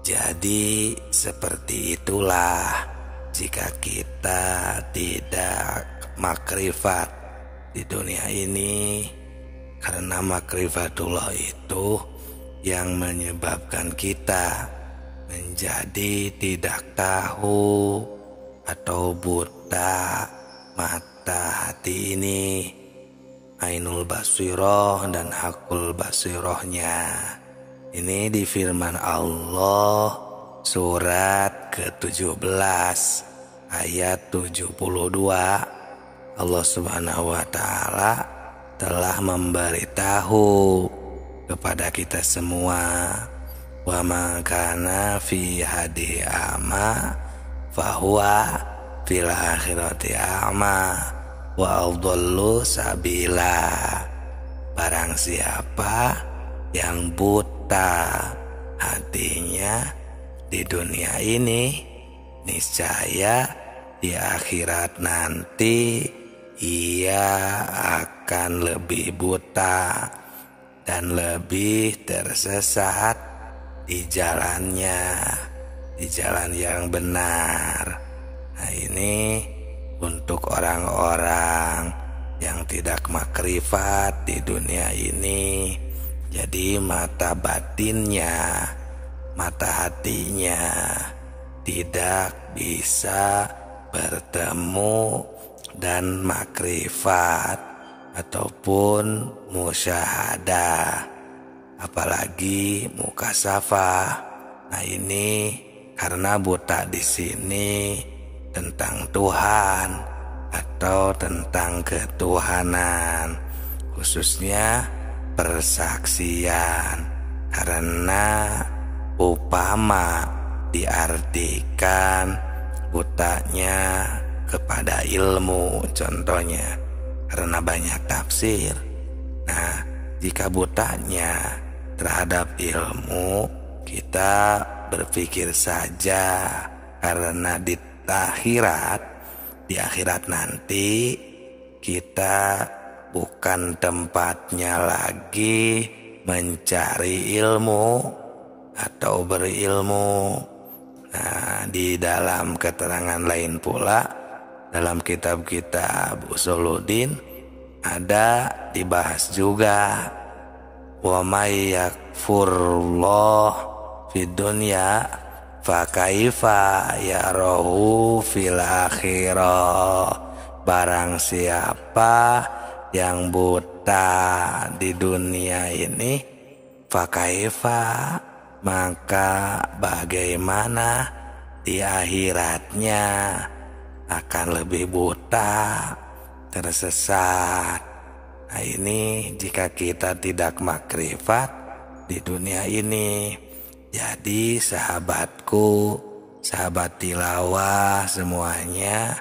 Jadi seperti itulah jika kita tidak makrifat di dunia ini, karena makrifatullah itu yang menyebabkan kita menjadi tidak tahu atau buta mata hati ini, ainul basiroh dan hakul basirohnya. Ini di firman Allah surat ke-17 ayat 72. Allah Subhanahu wa taala telah memberitahu kepada kita semua, wa ma kana fi hadi ama fahuwa fil akhirati ama wa adallu sabila. Barang siapa yang buta hatinya di dunia ini, niscaya di akhirat nanti ia akan lebih buta dan lebih tersesat di jalannya, di jalan yang benar. Nah, ini untuk orang-orang yang tidak makrifat di dunia ini. Jadi mata batinnya, mata hatinya tidak bisa bertemu dan makrifat ataupun musyahadah, apalagi mukasafah. Nah, ini karena buta di sini tentang Tuhan atau tentang ketuhanan, khususnya persaksian. Karena upama diartikan butanya kepada ilmu, contohnya, karena banyak tafsir. Nah, jika butanya terhadap ilmu, kita berpikir saja karena di akhirat nanti kita bukan tempatnya lagi mencari ilmu atau berilmu. Nah, di dalam keterangan lain pula, dalam kitab-kitab Usuluddin ada dibahas juga, wa may yakfurullah fid dunya fa kaifa yarahu fil akhirah. Barang siapa yang buta di dunia ini, fa kaifa, maka bagaimana di akhiratnya akan lebih buta, tersesat. Nah, ini jika kita tidak makrifat di dunia ini. Jadi sahabatku, sahabat tilawah semuanya,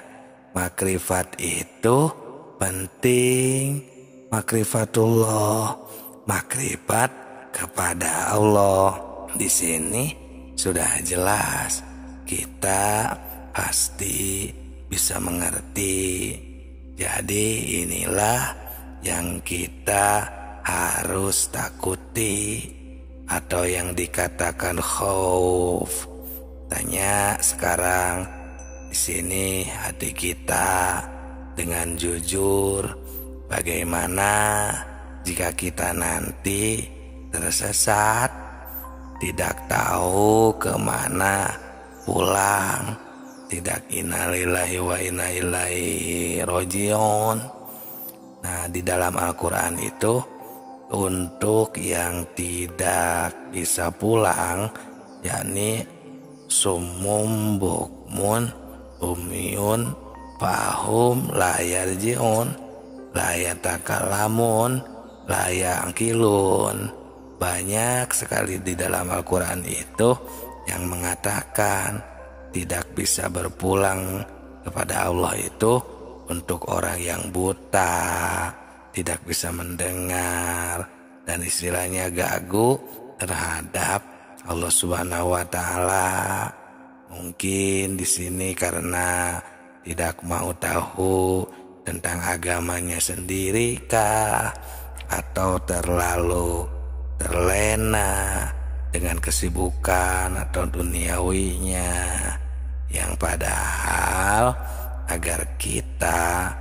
makrifat itu penting. Makrifatullah, makrifat kepada Allah. Di sini sudah jelas, kita pasti bisa mengerti. Jadi inilah yang kita harus takuti, atau yang dikatakan khauf. Tanya sekarang di sini hati kita dengan jujur, bagaimana jika kita nanti tersesat, tidak tahu kemana pulang, tidak innalillahi wa inna ilaihi rajiun. Nah, di dalam Al-Quran itu untuk yang tidak bisa pulang, yakni sumum bukmun umyun fahum la yarjiun la yatakalamun la yaqilun. Banyak sekali di dalam Al-Quran itu yang mengatakan tidak bisa berpulang kepada Allah itu untuk orang yang buta, tidak bisa mendengar, dan istilahnya gagu terhadap Allah Subhanahu wa taala. Mungkin di sini karena tidak mau tahu tentang agamanya sendiri kah, atau terlalu terlena dengan kesibukan atau duniawinya, yang padahal agar kita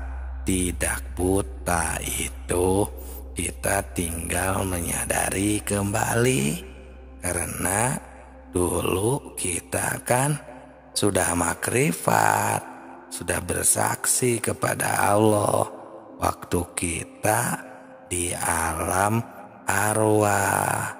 tidak buta itu kita tinggal menyadari kembali, karena dulu kita kan sudah makrifat, sudah bersaksi kepada Allah waktu kita di alam arwah.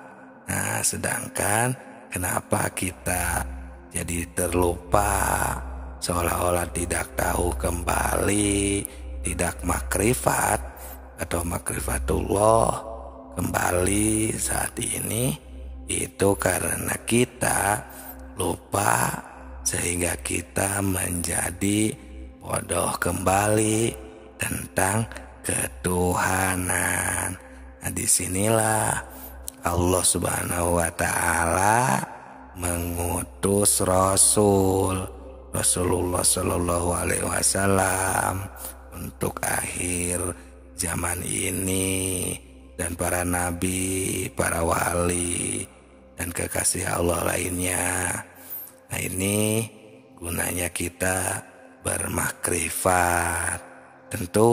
Nah, sedangkan kenapa kita jadi terlupa, seolah-olah tidak tahu kembali, tidak makrifat atau makrifatullah kembali saat ini, itu karena kita lupa sehingga kita menjadi bodoh kembali tentang ketuhanan. Nah, disinilah Allah Subhanahu wa Ta'ala mengutus Rasulullah Shallallahu Alaihi Wasallam untuk akhir zaman ini, dan para nabi, para wali, dan kekasih Allah lainnya. Nah, ini gunanya kita bermakrifat. Tentu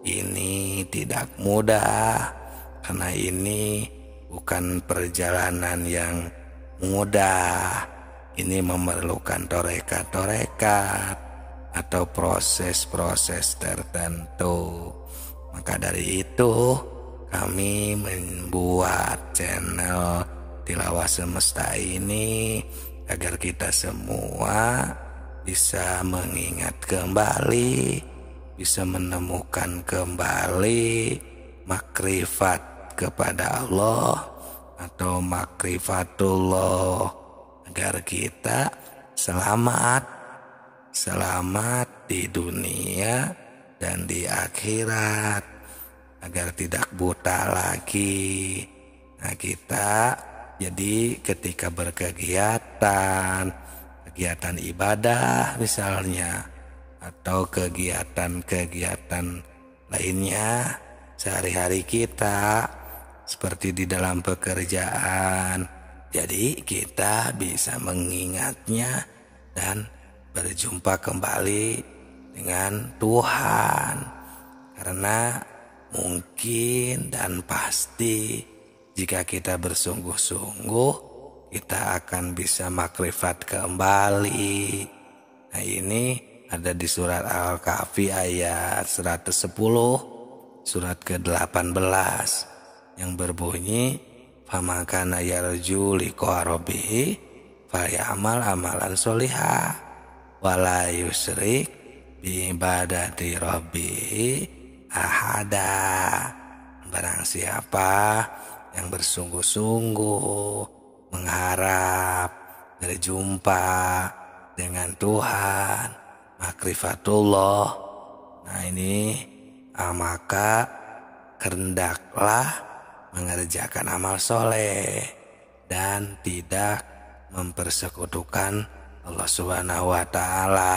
ini tidak mudah, karena ini bukan perjalanan yang mudah. Ini memerlukan torekat-torekat atau proses-proses tertentu. Maka dari itu kami membuat channel Tilawah Semesta ini agar kita semua bisa mengingat kembali, bisa menemukan kembali makrifat kepada Allah atau makrifatullah, agar kita selamat di dunia dan di akhirat, agar tidak buta lagi. Nah, kita jadi ketika berkegiatan, kegiatan ibadah misalnya, atau kegiatan-kegiatan lainnya sehari-hari kita, seperti di dalam pekerjaan, jadi kita bisa mengingatnya dan berjumpa kembali dengan Tuhan. Karena mungkin dan pasti jika kita bersungguh-sungguh, kita akan bisa makrifat kembali. Nah, ini ada di surat Al-Kahfi ayat 110, surat ke-18, yang berbunyi, famakana yarju liqa rabbih falyamal amalan sholihah wala yusyrik bi ibadati rabbih ahada. Barang siapa yang bersungguh-sungguh mengharap berjumpa dengan Tuhan, makrifatullah, nah ini maka hendaklah mengerjakan amal soleh dan tidak mempersekutukan Allah Subhanahu wa Ta'ala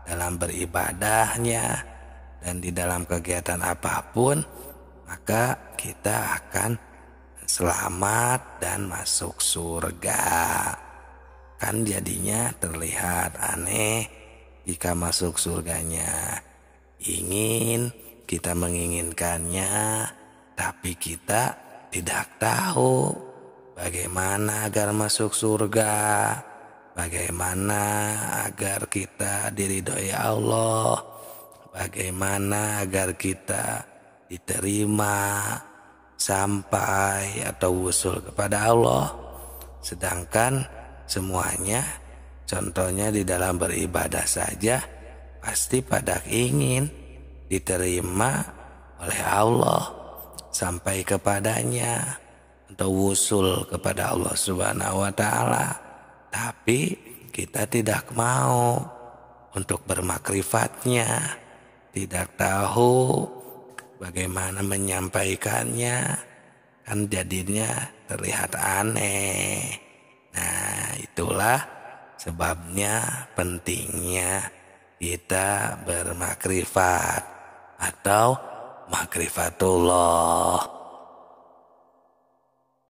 dalam beribadahnya dan di dalam kegiatan apapun, maka kita akan selamat dan masuk surga. Kan jadinya terlihat aneh jika masuk surganya ingin, kita menginginkannya, tapi kita tidak tahu bagaimana agar masuk surga, bagaimana agar kita diridhoi Allah, bagaimana agar kita diterima sampai atau wusul kepada Allah. Sedangkan semuanya, contohnya di dalam beribadah saja, pasti pada ingin diterima oleh Allah, sampai kepadanya atau wusul kepada Allah Subhanahu wa Ta'ala. Tapi kita tidak mau untuk bermakrifatnya, tidak tahu bagaimana menyampaikannya, kan jadinya terlihat aneh. Nah, itulah sebabnya pentingnya kita bermakrifat atau makrifatullah.